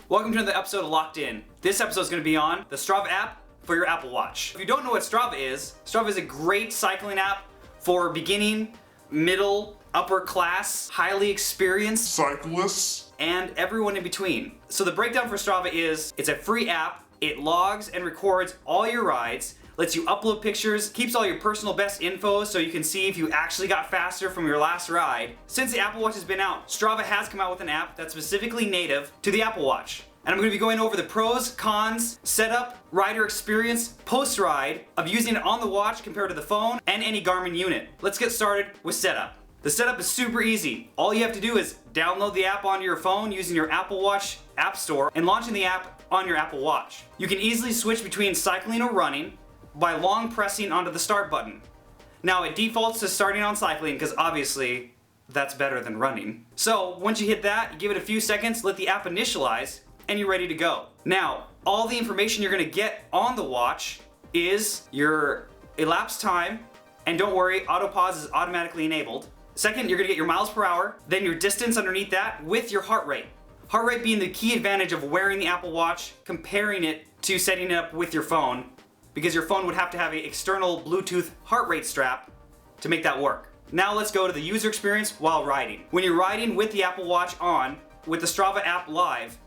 Welcome to another episode of Locked In. This episode is going to be on the Strava app for your Apple Watch. If you don't know what Strava is a great cycling app for beginning, middle, upper class, highly experienced cyclists, and everyone in between. So the breakdown for Strava is, it's a free app, it logs and records all your rides, lets you upload pictures, keeps all your personal best info so you can see if you actually got faster from your last ride. Since the Apple Watch has been out, Strava has come out with an app that's specifically native to the Apple Watch. And I'm going to be going over the pros, cons, setup, rider experience, post-ride of using it on the watch compared to the phone and any Garmin unit. Let's get started with setup. The setup is super easy. All you have to do is download the app onto your phone using your Apple Watch App Store and launching the app on your Apple Watch. You can easily switch between cycling or running by long pressing onto the start button. Now it defaults to starting on cycling because obviously that's better than running. So once you hit that, you give it a few seconds, let the app initialize, and you're ready to go. Now, all the information you're gonna get on the watch is your elapsed time, and don't worry, auto pause is automatically enabled. Second, you're gonna get your miles per hour, then your distance underneath that with your heart rate. Heart rate being the key advantage of wearing the Apple Watch, comparing it to setting it up with your phone, because your phone would have to have an external Bluetooth heart rate strap to make that work. Now let's go to the user experience while riding. When you're riding with the Apple Watch on, with the Strava app live,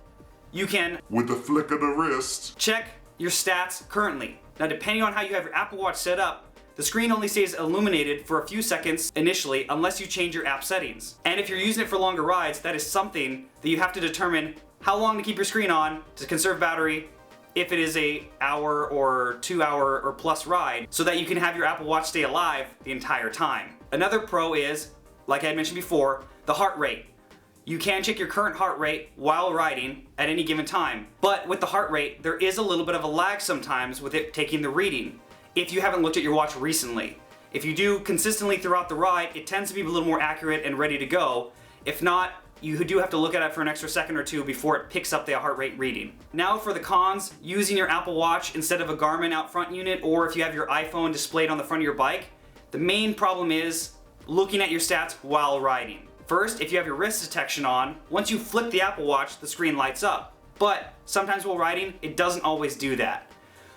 you can, with the flick of the wrist, check your stats currently. Now depending on how you have your Apple Watch set up, the screen only stays illuminated for a few seconds initially unless you change your app settings. And if you're using it for longer rides, that is something that you have to determine how long to keep your screen on to conserve battery if it is a hour or 2 hour or plus ride, so that you can have your Apple Watch stay alive the entire time. Another pro is, like I had mentioned before, the heart rate. You can check your current heart rate while riding at any given time, but with the heart rate, there is a little bit of a lag sometimes with it taking the reading, if you haven't looked at your watch recently. If you do consistently throughout the ride, it tends to be a little more accurate and ready to go. If not, you do have to look at it for an extra second or two before it picks up the heart rate reading. Now for the cons, using your Apple Watch instead of a Garmin out front unit, or if you have your iPhone displayed on the front of your bike, the main problem is looking at your stats while riding. First, if you have your wrist detection on, once you flip the Apple Watch, the screen lights up. But sometimes while riding, it doesn't always do that.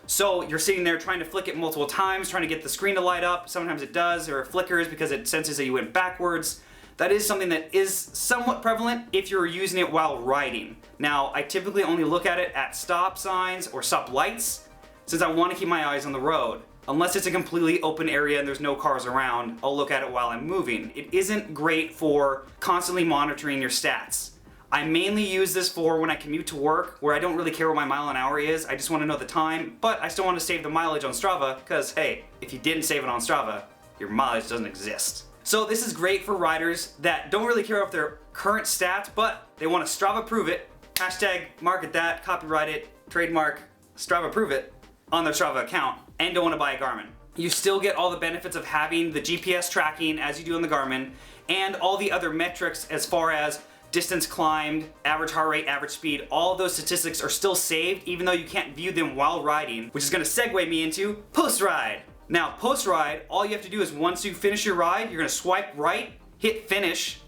So you're sitting there trying to flick it multiple times, trying to get the screen to light up. Sometimes it does, or it flickers because it senses that you went backwards. That is something that is somewhat prevalent if you're using it while riding. Now, I typically only look at it at stop signs or stop lights, since I want to keep my eyes on the road. Unless it's a completely open area and there's no cars around, I'll look at it while I'm moving. It isn't great for constantly monitoring your stats. I mainly use this for when I commute to work, where I don't really care what my mile an hour is, I just want to know the time, but I still want to save the mileage on Strava, because hey, if you didn't save it on Strava, your mileage doesn't exist. So this is great for riders that don't really care about their current stats, but they want to Strava prove it, hashtag market that, copyright it, trademark, Strava prove it on their Strava account, and don't want to buy a Garmin. You still get all the benefits of having the GPS tracking as you do on the Garmin, and all the other metrics as far as distance climbed, average heart rate, average speed, all of those statistics are still saved even though you can't view them while riding, which is going to segue me into post-ride. Now, post-ride, all you have to do is once you finish your ride, you're gonna swipe right, hit finish.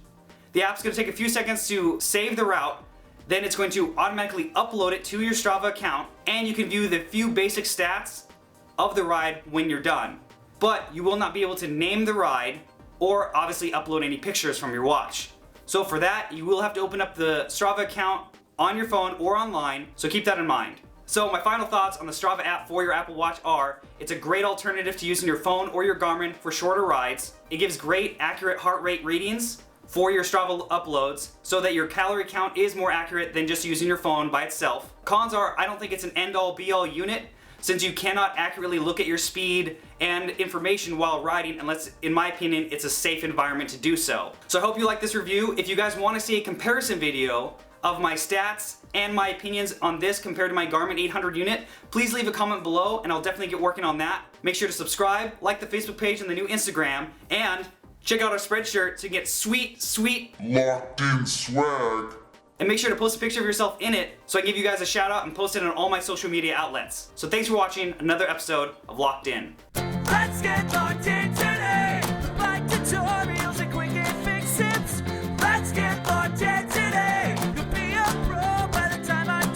The app's gonna take a few seconds to save the route, then it's going to automatically upload it to your Strava account, and you can view the few basic stats of the ride when you're done. But you will not be able to name the ride, or obviously upload any pictures from your watch. So for that, you will have to open up the Strava account on your phone or online, so keep that in mind. So my final thoughts on the Strava app for your Apple Watch are, it's a great alternative to using your phone or your Garmin for shorter rides. It gives great accurate heart rate readings for your Strava uploads so that your calorie count is more accurate than just using your phone by itself. Cons are, I don't think it's an end-all be-all unit, since you cannot accurately look at your speed and information while riding unless, in my opinion, it's a safe environment to do so. So I hope you like this review. If you guys want to see a comparison video of my stats and my opinions on this compared to my Garmin 800 unit, please leave a comment below and I'll definitely get working on that. Make sure to subscribe, like the Facebook page and the new Instagram, and check out our Spreadshirt so you can get sweet locked in swag. And make sure to post a picture of yourself in it so I can give you guys a shout out and post it on all my social media outlets. So thanks for watching another episode of Locked In. Let's get locked in today. Like tutorials and quick and fix tips. Let's get locked in today. You'll be a pro by the time I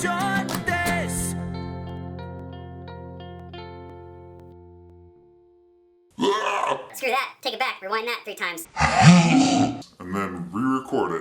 screw that. Take it back. Rewind that 3 times. and then re-record it.